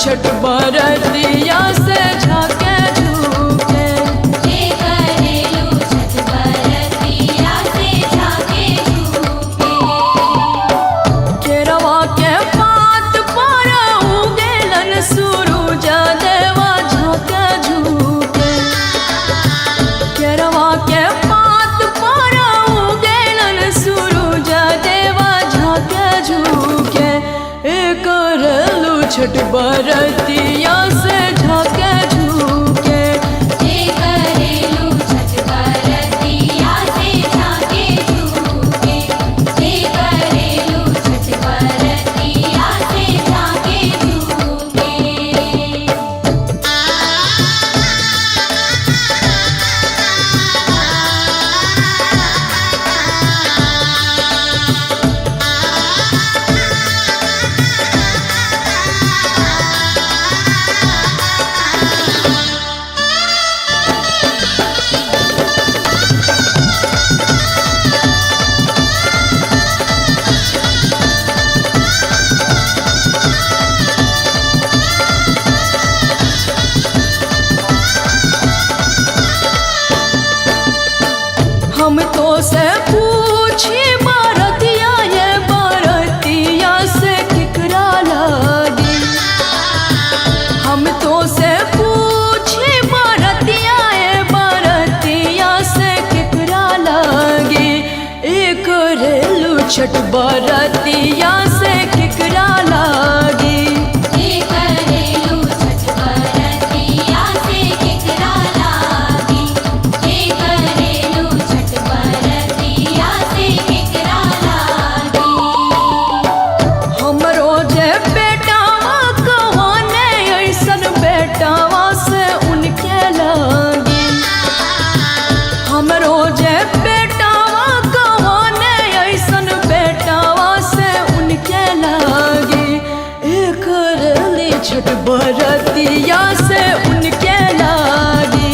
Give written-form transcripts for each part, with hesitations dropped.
छठ बरतिया से झाके झूके। जे करेलू छठ बरतिया से झाके झूके। केरवा के पात पर उगेलन सूरज देवा झाके झूके। केरवा के पात पर उगेलन सूरज देवा झाके झूके। करेलू छठ बरतिया से झाके झूके। जे करेलू छठ बरतिया से झाके झूके। जे करेलू छठ बरतिया से झाके झूके। हम तो से पूछी बरतिया ये बरतिया से किकरा लागी। हम तो से पूछी बरतिया ये बरतिया से किकरा लागी। करेलू छठ बरतिया से किकरा लागी। जे करेलू छठ बरतिया से किकरा लागी। जे करेलू छठ बरतिया से किकरा लागी। हमरो जे बेटावा कहाने ऐसन बेटावा से उनके लागी। हमरो जे बेटावा कहाने ऐसन बेटावा से उनके लागी। करेली छठ बरतिया से उनके लागी।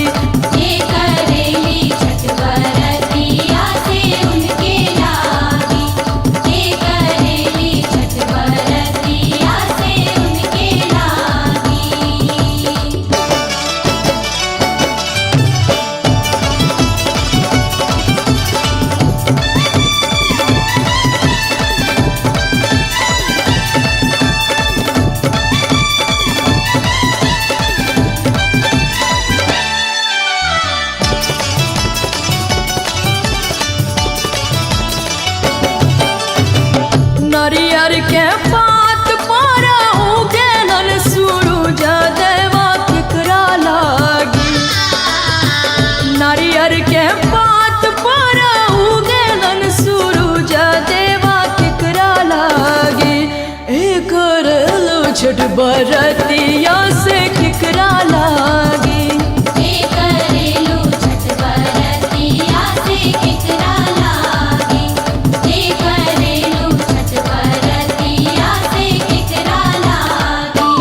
जे करेली छठ बरतिया से उनके लागी। जे करेली छठ बरतिया से उनके लागी। नारियर के पात पर उगेलन सूरज देवा किकरा लागी। नारियर के पात पर उगेलन सूरज देवा किकरा लागी। करेलू छठ बरतिया से किकरा लागी। जे करेलू छठ बरतिया से किकरा लागी। जे करेलू छठ बरतिया से किकरा लागी।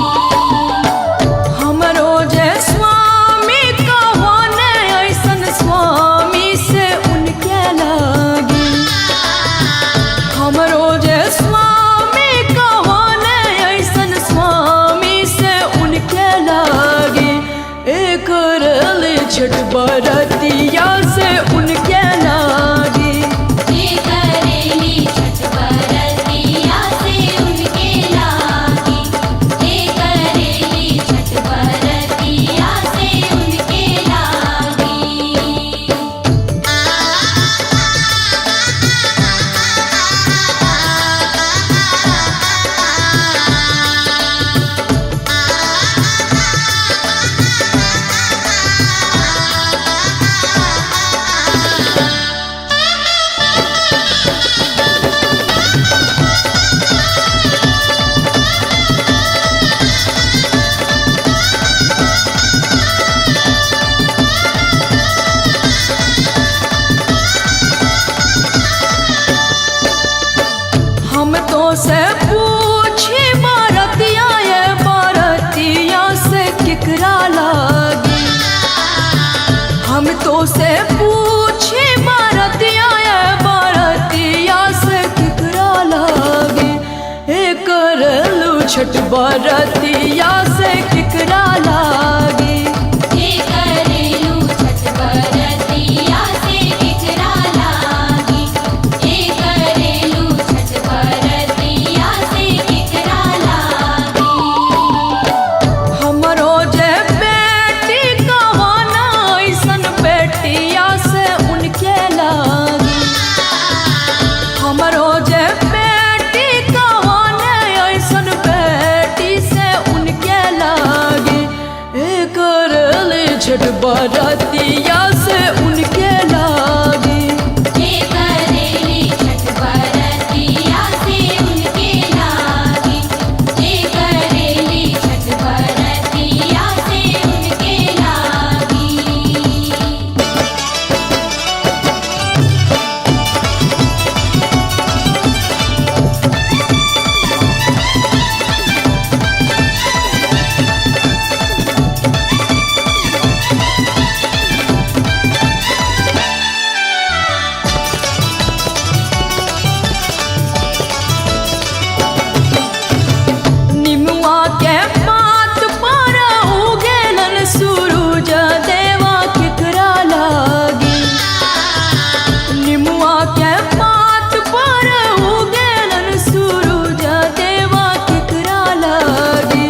हमरो जे स्वामी कहाने ऐसन स्वामी से उनके लागी। हमरो जे स्वामी कहाने ऐसन स्वामी से उनके लागी। करेली छठ बरतिया से उनके लागी। जे करेली छठ बरतिया से उनके लागी। जे करेली छठ बरतिया से उनके लागी। हम तो से पूछी बरतिया ये बरतिया से किकरा लागी। हम तो से पूछी बरतिया ये बरतिया से किकरा लागी। करेलू छठ बरतिया से केकरा लागी। हे करेलू छठ बरतिया से केकरा लागी। हे करेलू छठ बरतिया से केकरा लागी। हमरो जे बेटी कवाना ऐसन बेटिया से उनके लागी। हमरो जे बेटी कवाना ऐसन बेटी से उनके लागी। करेली छठ बरतिया से उनके लागी। हे करेली छठ बरतिया से उनके लागी। हे करेली छठ बरतिया से उनके लागी। निमुआ के पात पर उगेलन सूरज देवा केकरा लागी। निमुआ के पात पर उगेलन सूरज देवा केकरा लागी।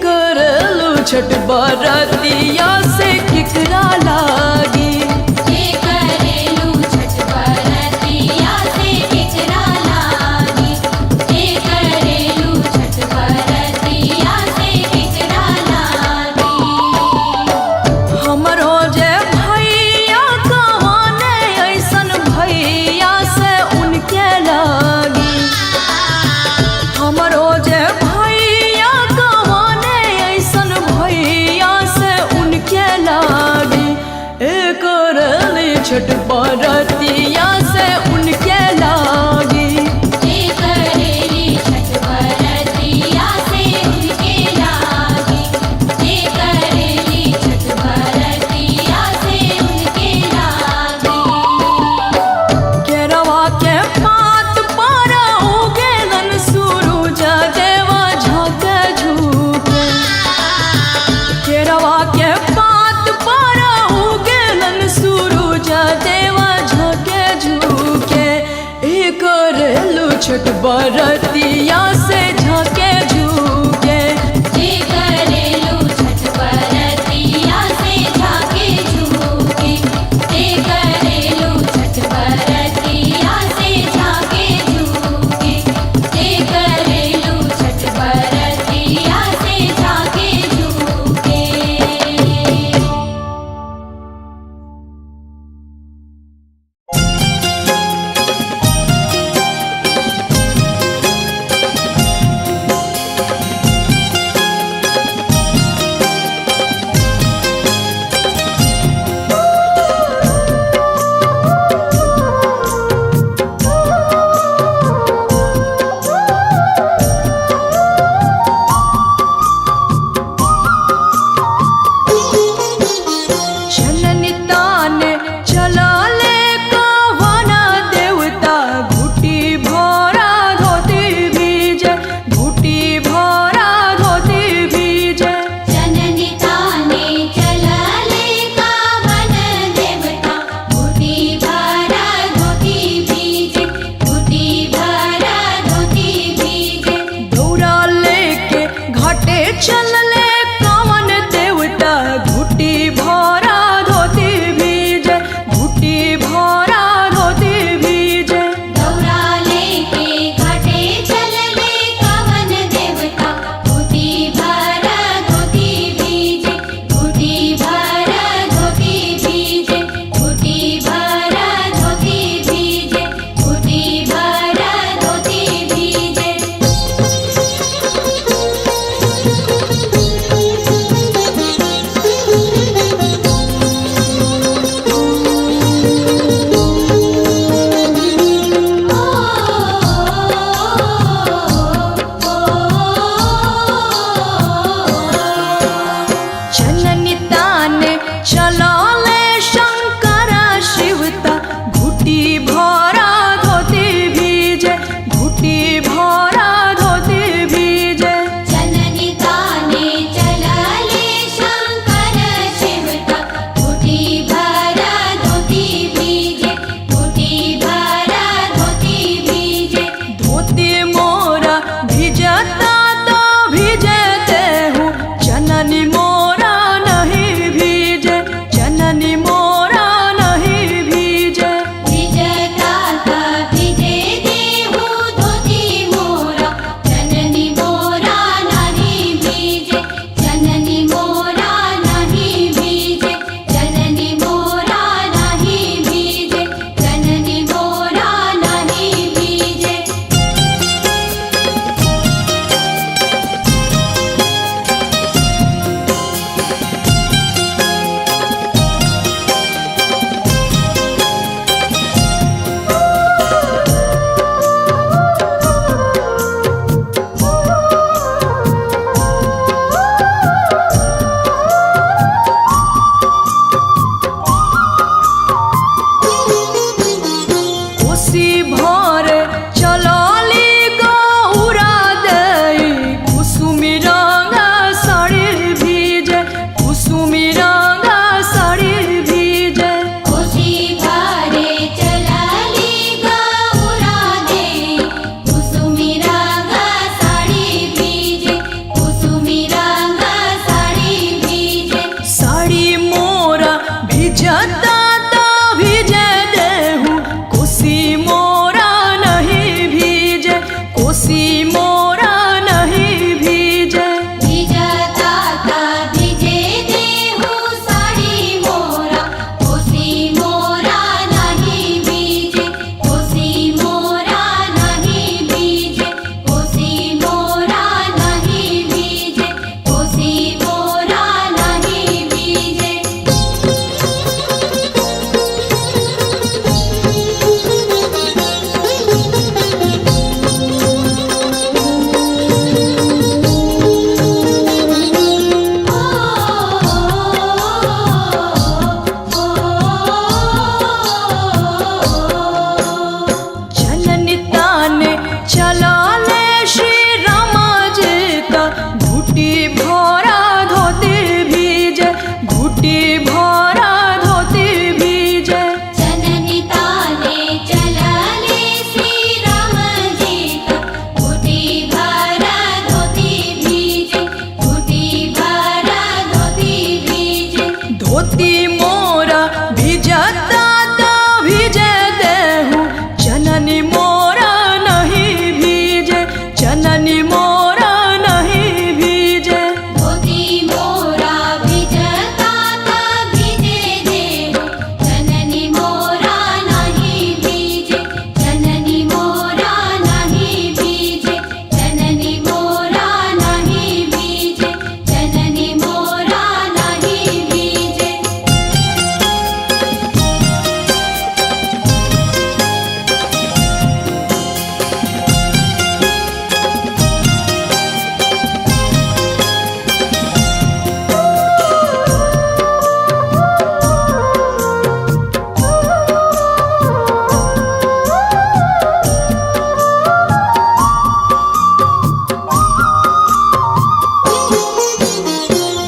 करेलू छठ बरतिया से केकरा लागी। हे करेलू छठ बरतिया से केकरा लागी। हे करेलू छठ बरतिया से केकरा लागी। हमरो जे भैया कवाने ऐसन भैया से उनके लागी। हमरो जे भैया कवाने ऐसन भैया से उनके लागी। करेली छठ बरतिया से उनके लागी। हे करेली छठ बरतिया से उनके लागी। हे करेली छठ बरतिया से उनके लागी। केरवा के पात पर उगेलन सूरज देवा झाँके झुके। केरवा के पात पर उगेलन सूरज देवा झाँके झुके। करेलू छठ बरतिया से झाँके झुके। हे करेलू छठ बरतिया से झाँके झुके। हे करेलू छठ बरतिया से झाँके झुके। हे करेलू छठ बरतिया से झाँके झुके। हमरो चननी मोरा नहीं भीजे। धोती मोरा भिजता था भिजे देहु, चननी मोरा नहीं भीजे, चननी मोरा नहीं भीजे, चननी मोरा नहीं भीजे, चननी मोरा नहीं भीजे।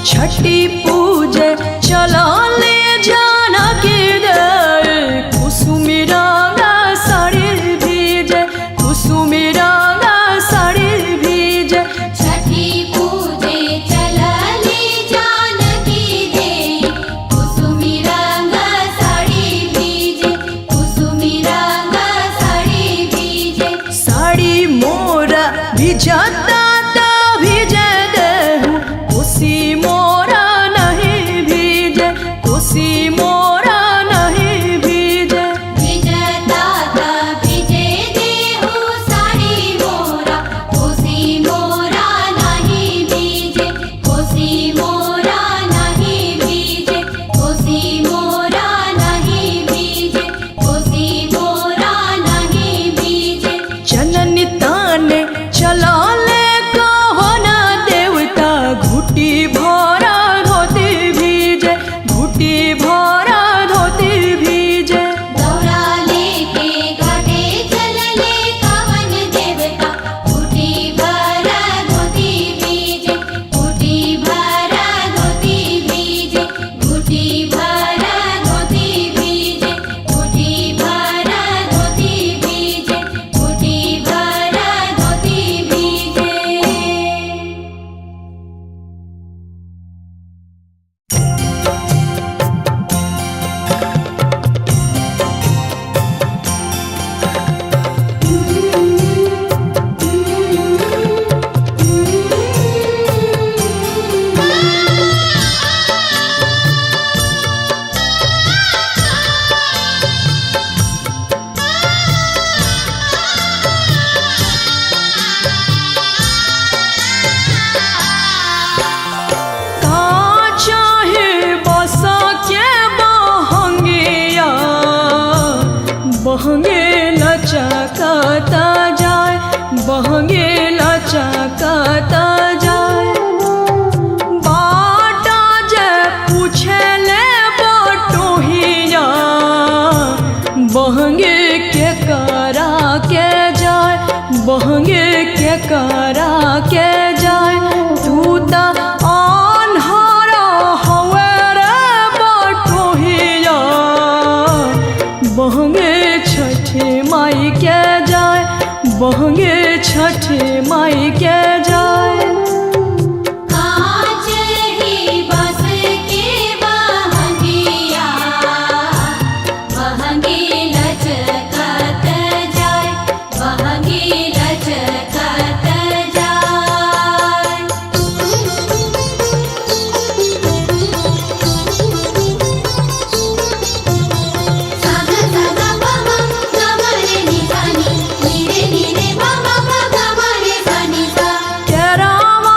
छठी पूजे चला ले जाना के दर, कुसुमी रंगा साड़ी भीजे, कुसुमी रंगा साड़ी भीजे। छठी पूजे चलले जानकी देई, कुसुमी रंग साड़ी भीजे, कुसुमी रंग साड़ी भीजे। साड़ी मोरा भिजता ता भीजे देहु, कोसी मोरा नहीं भीजे, कोसी मोरा नहीं भीजे। भिजता था भिजे देहु साड़ी मोरा, कोसी मोरा नहीं भीजे, कोसी मोरा नहीं भीजे, कोसी मोरा नहीं भीजे, कोसी मोरा नहीं भीजे। चननी ताने चला ले कहो ना देवता, घुटी भरा धोती भीजे, घुटी भरा धोती भीजे। दौरा लेके घाटे चलले कवन देवता, घुटी भरा धोती भीजे, घुटी भरा धोती भीजे, घुटी भरा धोती भीजे, घुटी भरा धोती भीजे, घुटी भरा धोती भीजे। का चाहे बसा के बहंगिया, बहंगे लचकता जाए, बहंगे लचकता जाए। बाटा जे पूछे ले बटोहिया, बहंगे के करा के जाए, बहंगे के करा के जाए। तू ता अन्हारा हवे रे बटोहिया, बहंगे छठी माई के जाए, बहंगे छठी माई के जाए। कांच ही बस के बहंगिया, बहंगी लचकत जाए, बहंगी लचकत जाए। साग साग बम गमरे निसानी, नीरे नीरे बम गमरे सनी सा। केरावा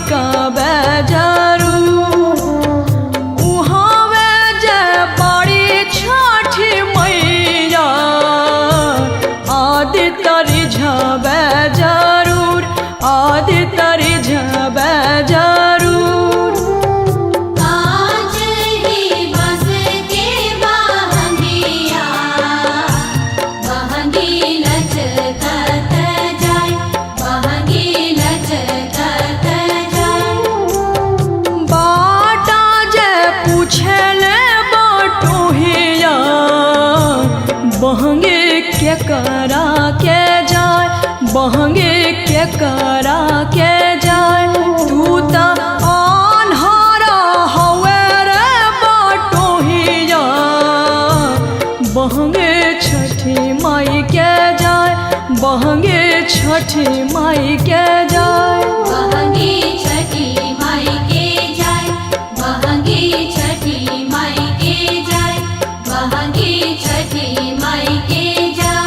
सिकाबे जरूर उहावे जे बड़ी छठी मैया आदित्य रिझबे जरूर आदित्य रिझबे जरूर आज ही बस के बहंगिया बहंगी लचकत जाए बहंगी लचकत जाए बाटा जे पूछले बटोहिया बहंगे के करा के जाए बहंगे के करा के जाए तू त आन्हारा हवे रे बटोहिया बहंगे छठी माई के जाए बहंगे छठी माई के जाए बहंगी छठी माई के जाए बहंगी छठी माई के जाए बहंगी छठी माई के जाए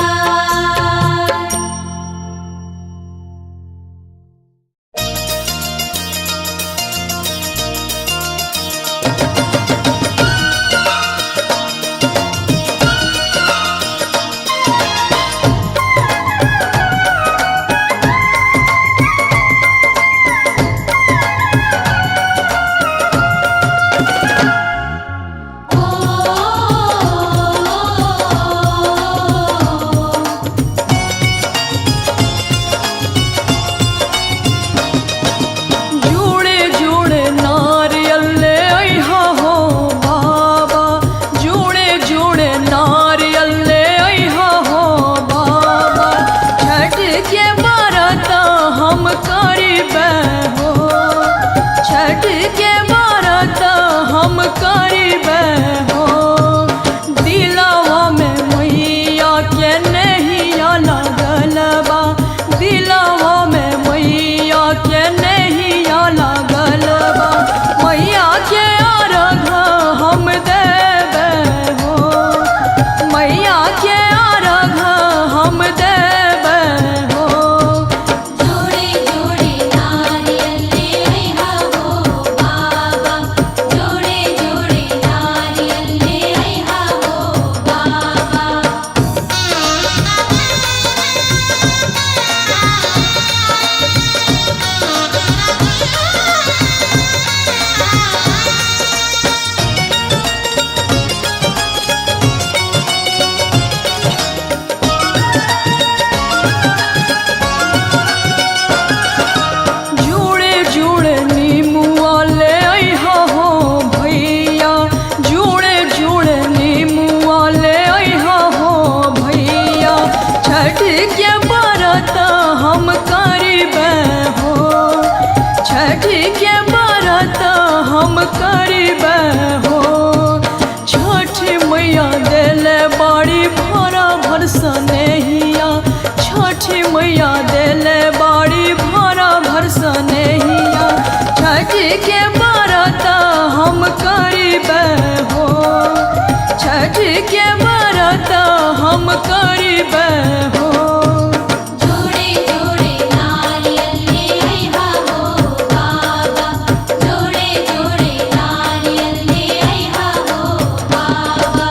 जोड़े जोड़े नारियल ले अइहा हो बाबा जोड़े जोड़े नारियल ले अइहा हो बाबा छठ के व्रत हम करिबे हो छठ के व्रत हम करिबे हो दिलवा में मैया के नहिया लागल बा दिलवा में मैया के नहिया लागल बा मैया के अर्घ हम देबे हो मैया के अर्घ हम देबे हो जोड़े जोड़े नारियल ले अइहा हो बाबा जोड़े जोड़े नारियल ले अइहा हो बाबा जोड़े जोड़े नीमुआ ले अइहा हो भैया जोड़े जोड़े नीमुआ ले अइहा हो भैया छठ के व्रत हम करिबे हो छठ के व्रत हम करिबे हो छठ मैया देले बड़ी भरा भरसा नहिया छठ मैया देले बड़ी भरा भरसा नहिया छठ के व्रत हम करिबे हो छठ के व्रत हम करिबे हो जोड़े जोड़े नारियल ले अइहा हो बाबा जोड़े जोड़े नारियल ले अइहा हो बाबा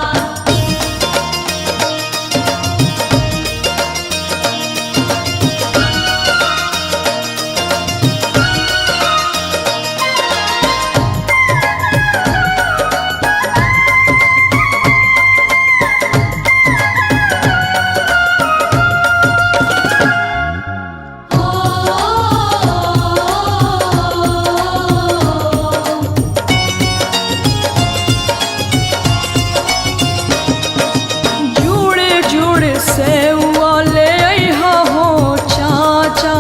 जोड़े जोड़े सेवा ले अइहा हो चाचा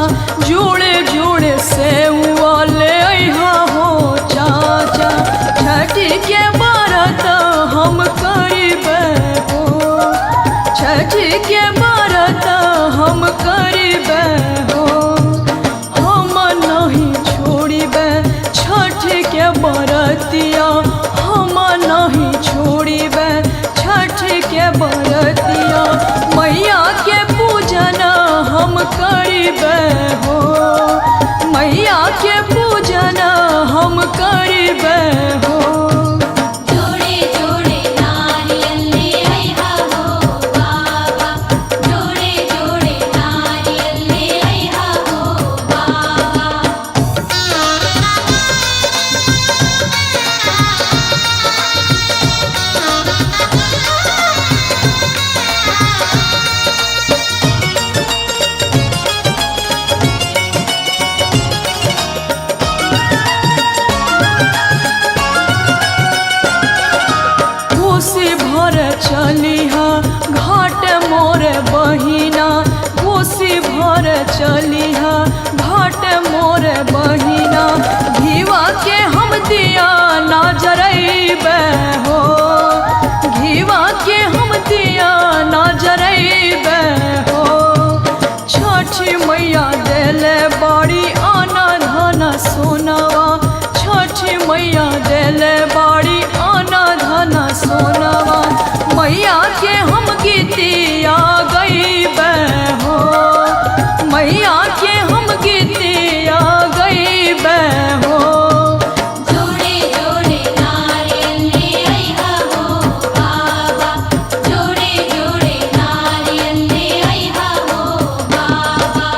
जोड़े जोड़े सेवा ले अइहा हो चाचा छठ के व्रत हम करिबे हो छठ के व्रत हम करिबे हो हम नहीं छोड़िबे छठ के व्रतिया हम नहीं छोड़िबे छठ के व्रतिया मैया के पूजन हम करिबे हो मैया के पूजन भर चलिहा घाट मोर बहिना, कोसी भर चलिहा घाट मोर बहिना। घीवा के हम दिया ना जरैबे हो, घीवा के हम दिया ना जरैबे हो। छठी मैया देले बाड़ी आना धन सोनवा, छठी मैया देले बाड़ी आना धन सोनवा। मैया के हम गीतिया गईबे हो, मैया के हम गीतिया गईबे हो। जोड़े जोड़े नारियल ले आइहा हो बाबा, जोड़े जोड़े नारियल ले आइहा हो बाबा।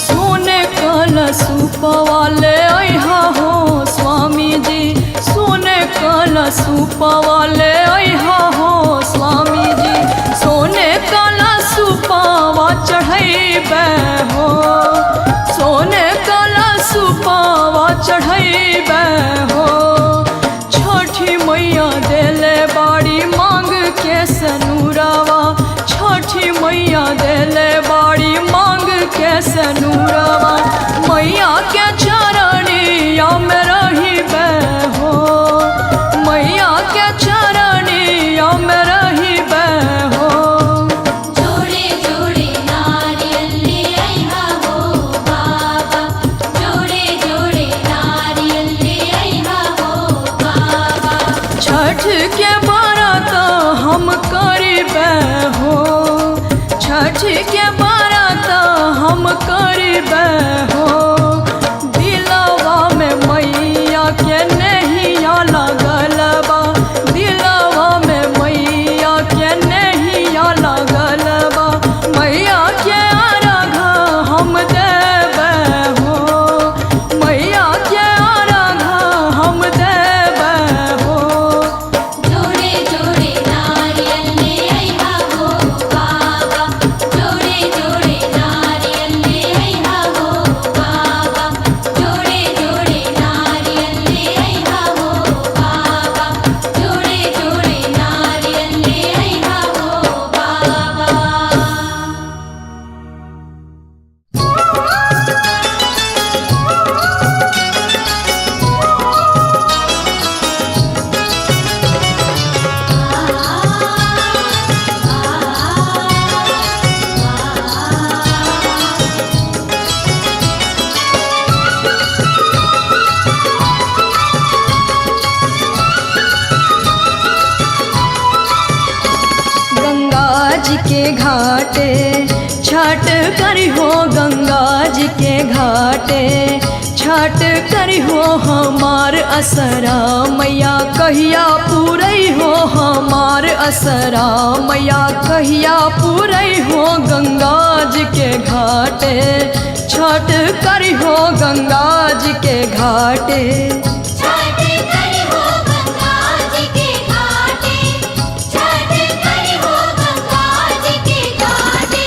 सोने कलशुपवा ले आइहा हो स्वामी जी, सोने कलशुपवा ले आइहा हो स्वामी जी। सोने कलशुपवा चढ़ैबे हो, सोने कलशुपवा चढ़ैबे हो। छठी मैया देले बाड़ी मांग के सनुरवा, छठी मैया देले बाड़ी मांग के सनुरवा। मैया के चरणिया में रहिबे हो, मैया के चरणिया में रहिबे हो। जोड़े जोड़े नारियल ले आइहा हो बाबा, जोड़े जोड़े नारियल ले आइहा हो बाबा। छठ के व्रत हम करिबे हो, छठ के व्रत हम करिबे हो। दिलवा में मैया के नैया लगल बा, दिलवा में मैया के नैया लगल बा। मैया के अर्घ हम देबे हो, मैया के अर्घ हम देबे हो। जोड़े जोड़े नारियल ले आइहा हो बाबा, जोड़े जोड़े नारियल ले आइहा हो बाबा, जोड़े जोड़े नारियल ले आइहा हो बाबा, जोड़े जोड़े नारियल ले आइहा हो बाबा। गंगा जी के घाटे छठ करी हो, गंगा जी के घाटे छठ करी हो। हमार असरा मैया कहिया पूरई हो, हमार असरा मैया कहिया पूरई हो। गंगा जी के घाटे छठ करी हो, गंगा जी के घाटे। छठ करी हो गंगा जी के घाटे, छठ करी हो गंगा जी के घाटे।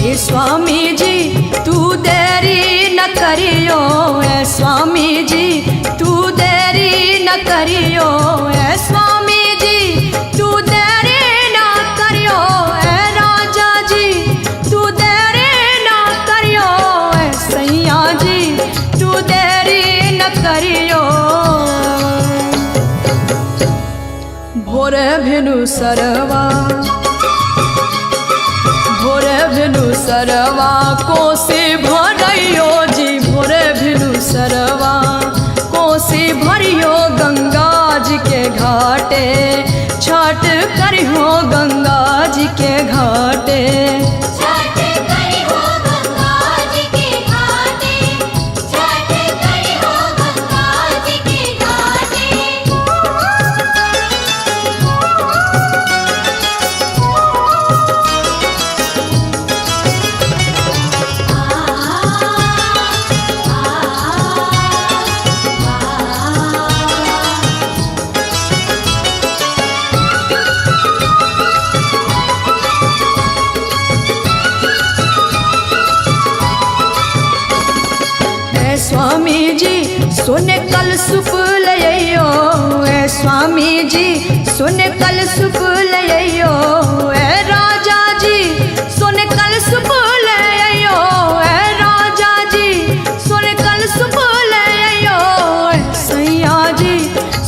हे स्वामी जी तू देरी न करियो, ए स्वामी जी तू देरी न करियो, ए स्वामी जी तू देरी न करियो। ए राजा जी तू देरी न करियो, ए सैया जी तू देरी न करियो। भोरे भेनु सरवा, भोरे भेनु सरवा कोसी भरियो जी, भोरे भेनु सरवा कोसी भरियो। गंगा जी के घाटे छठ करी हो गंगा जी के घाटे छठ करी हो गंगा जी के घाटे छठ करी हो गंगा जी के घाटे स्वामी जी सुने कल सुप लइयो ए स्वामी जी सुने कल सुप लइयो ए राजा जी सुने कल सुप लइयो ए राजा जी सुने कल सुप लइयो ए सैया जी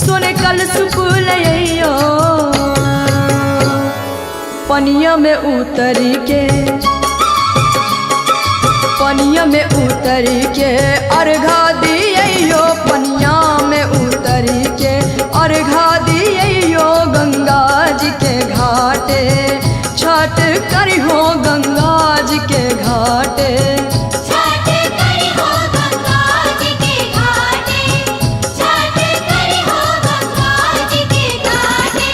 सुने कल सुप लइयो पनिया में उतरी के पनिया में उतरी के अर्घा दियो पनिया में उतरी के अर्घा दियो गंगा जी के घाटे छठ करी हो गंगा जी के घाटे छठ करी हो गंगा जी के घाटे छठ करी हो गंगा जी के घाटे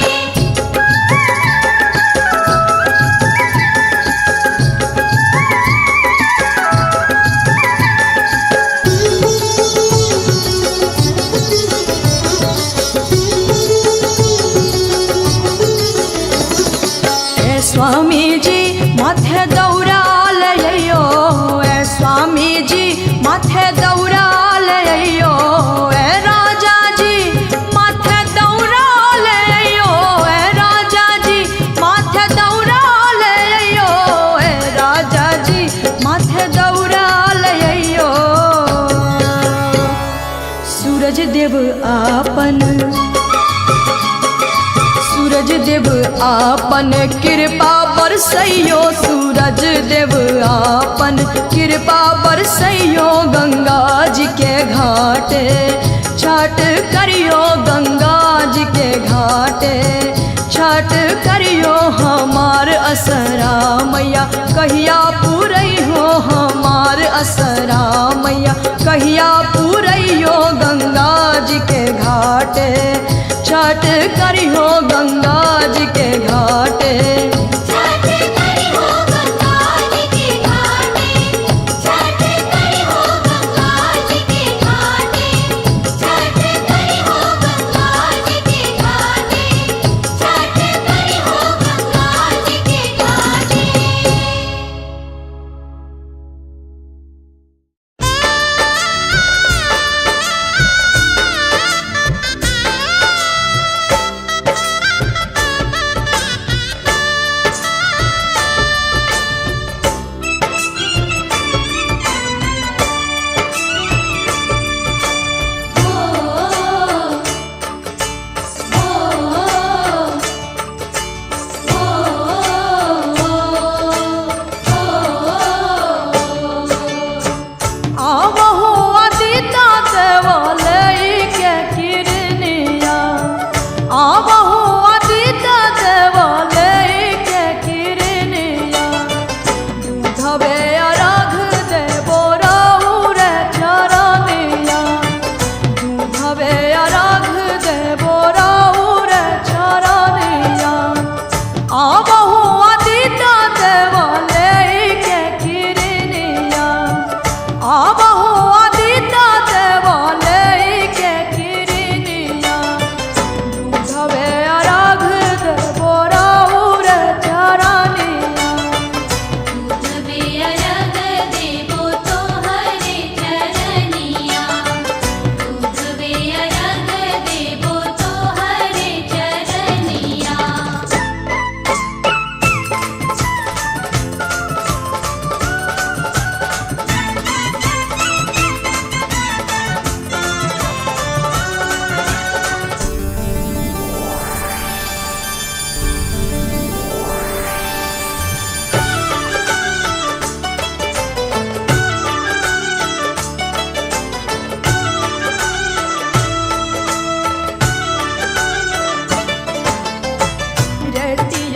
स्वामी जी माथे दौरा लइयो ए स्वामी जी माथे दौरा लइयो ए राजा जी माथे दौरा लइयो ए राजा जी माथे दौरा लइयो ए राजा जी माथे दौरा लइयो सूरज देव आपन सूरज देव आपन कृपा बरसैयो सूरज देव आपन कृपा बरसैयो गंगा जी के घाटे छठ करियो गंगा जी के घाटे छठ करियो हमार असरा मैया कहिया पूरई हो हमार असरा मैया कहिया पूरैयो गंगा जी के घाटे छठ करी हो गंगा जी के घाटे छठ करी हो गंगा जी के घाटे छठ करी हो गंगा जी के घाटे छठ करी हो गंगा जी के घाटे छठ करी हो गंगा जी के घाटे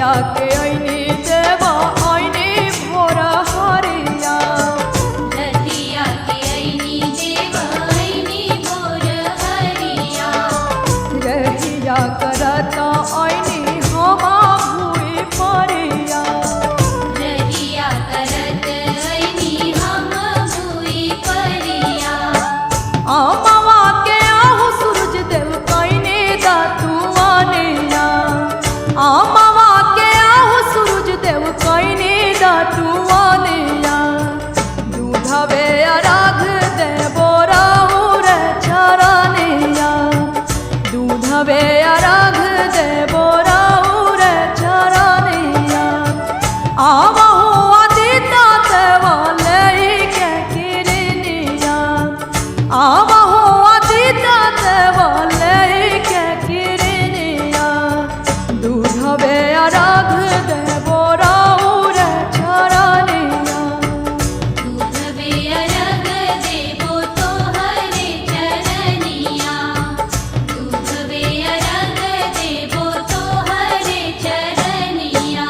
रहिया के ऐनी देवा ऐनी भोर हरिया रतिया के ऐनी देवा ऐनी भोर हरिया रहिया करता ऐनी हमा भूई परिया रहिया करत ऐनी हम भूई परिया आमावा के आहु सूरज देव कैने दातुआनिया आमावा के आहु सूरज देव कैने दातुआनिया दूधवे अराग देवो राउर चरनिया दूधवे अराग देवो राउर चरनिया आवहु अदिता देवा लैके किरनिया आवहु अदिता देवा लैके किरनिया दूधवे अराग देवो राउर चरनिया दूधवे अरग देवो तोहरे चरनिया दूधवे अरग देवो तोहरे चरनिया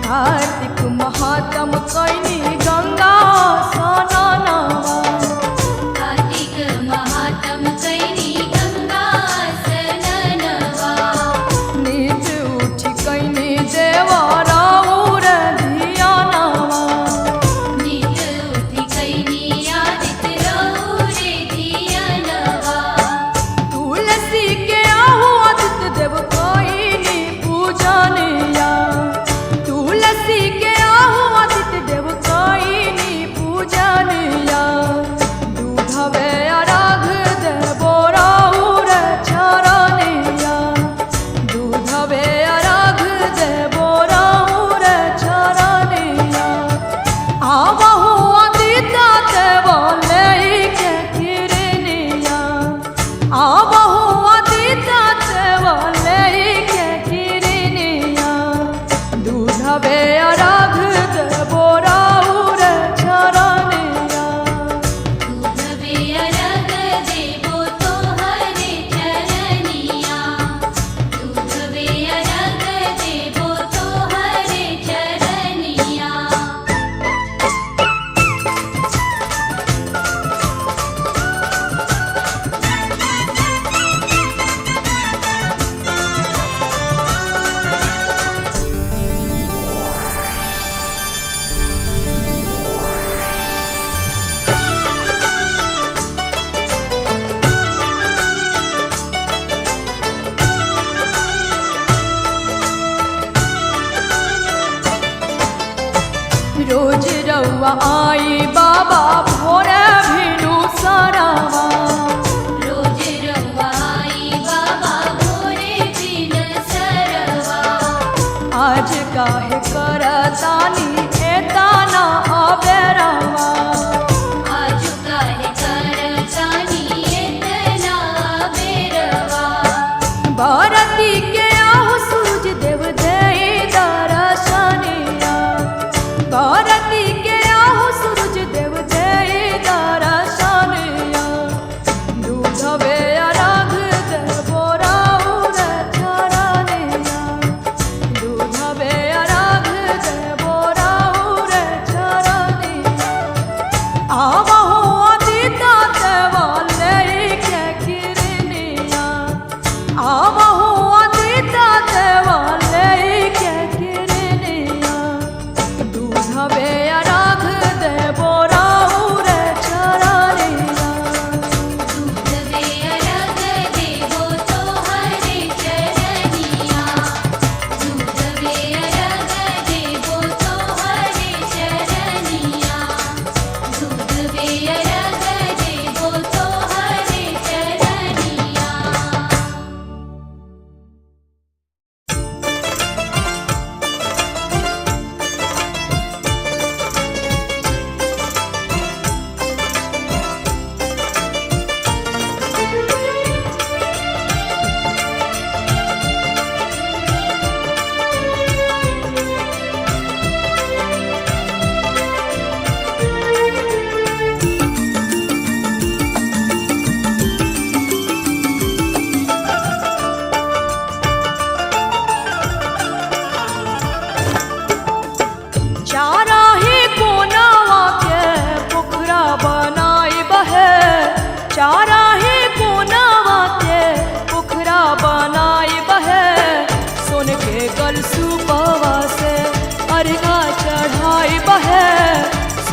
कार्तिक महात्म कैनी गंगा स्नानवा कार्तिक महात्म कैनी गंगा स्नानवा नीच उठी कैनी देवा राउर धियानवा नित उठि कैनी आदित रौरे धियनवा तुलसी के आहु आदित्य देव कैनी पूजनिया तुलसी के आहु आदित्य देव कैनी पूजनिया दूधवे अराग देवो राउर चरनिया दूधवे अराग देवो राउर चरनिया आवहु अदिता देवा लैके किरनिया आवहु अदिता देवा लैके किरनिया दूधवे अराग देवो राउर चरनिया दूधवे अरग देवो तोहरे चरनिया दूधवे अरग देवो तोहरे चरनिया रोज रउआ आई बाबा भोरे भिनु सरवा रोज रवाई बाबा भोरे दिन सरवा आज काहे करतानी एताना अबेरवा आज काहे करतानी एतना बेरवा भारती के आहु सूरज देव देई दर्शनिया भारती के आहु सूरज देव देई दर्शनिया दूधवे अराग देवो राउर चरनिया दूधवे अराग देवो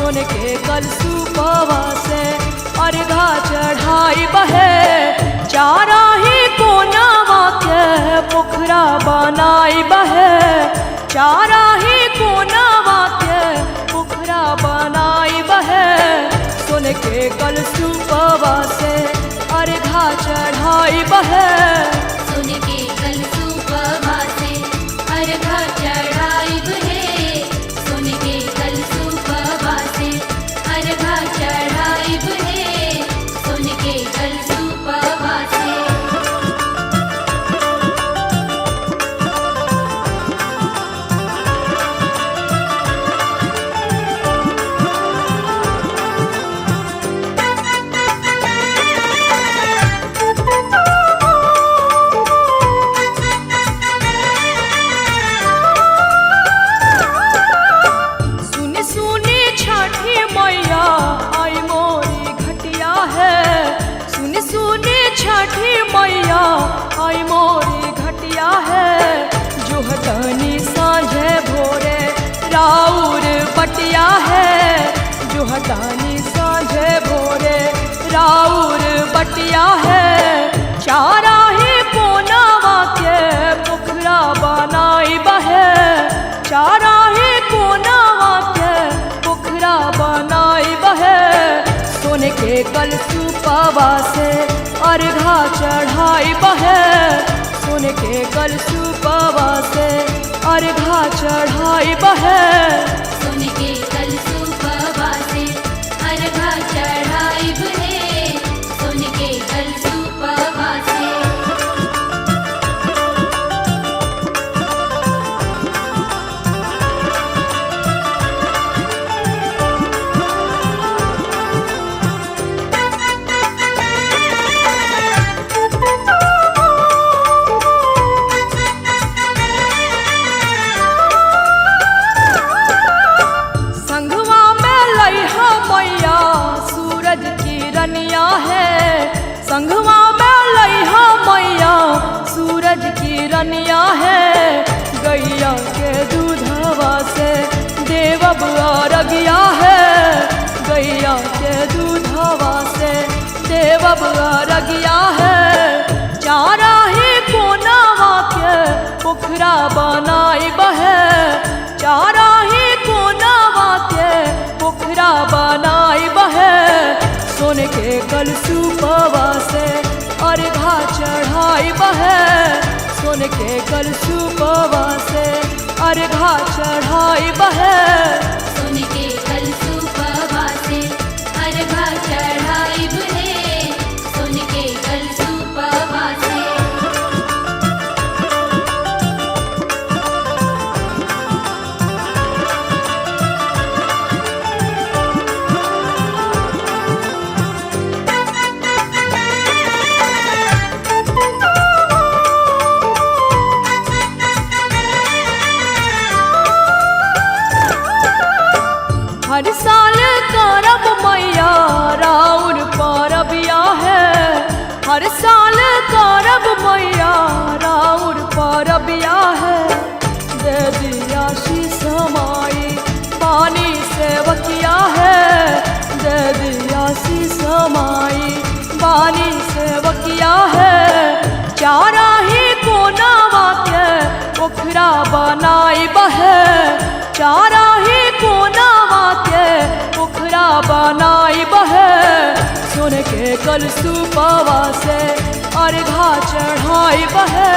सुन के कलसूपवा से अर्घा चढ़ाई बहे चारा ही कोनावा के पोखरा बनाई बहे चारा ही कोनावा के पोखरा बनाई बहे सुन के कलसूपवा से अर्घा चढ़ाई बहे सुन के कलसूपवा से अर्घा चढ़ाई बहे सुन के कलसूपवा से अर्घा चढ़ाई बहे सुन के कलसूपवा से छठी मैया आई मोरी घटिया है जो हटानी साँझे भोरे राउर बटिया है जो हटानी साँझे भोरे राउर बटिया है चारा ही कोनावा के पोखरा बनाई बहे चारा ही कोनावा के पोखरा बनाई बहे सोने के कलसूपवा से अर्घा चढ़ाई बहे सुन के कलसूपवा से अर्घा चढ़ाई बहे सुन के कलसूपवा से अर्घा चढ़ाई बहे सुन के कलसूपवा से रनिया है संघवा में लइहा मैया सूरज की रनिया है गैया के दूधवा से देवब अरगिया है गैया के दूधवा से देवब अरगिया है चारा ही कोनावा के पोखरा बनाई बहे चारा ही कोनावा के पोखरा बनाई बहे सोन के कलसूपवा से अर्घा चढ़ाई बहे सोन के कलसूपवा से अर्घा चढ़ाई बहे सुन के कलसूपवा से अर्घा चढ़ाई बहे सुन के कलसूपवा से हर साल करब मैया राउर परबिया है हर साल करब मैया राउर परबिया है दे दिया शीश माई पानी सेवकिया है दे दिया शीश माई पानी सेवकिया है चारा ही कोनावा के पोखरा बनाई बहे चारा ही कोनावा के पोखरा बनाई बहे सुन के कलसूपवा से अर्घा चढ़ाई बहे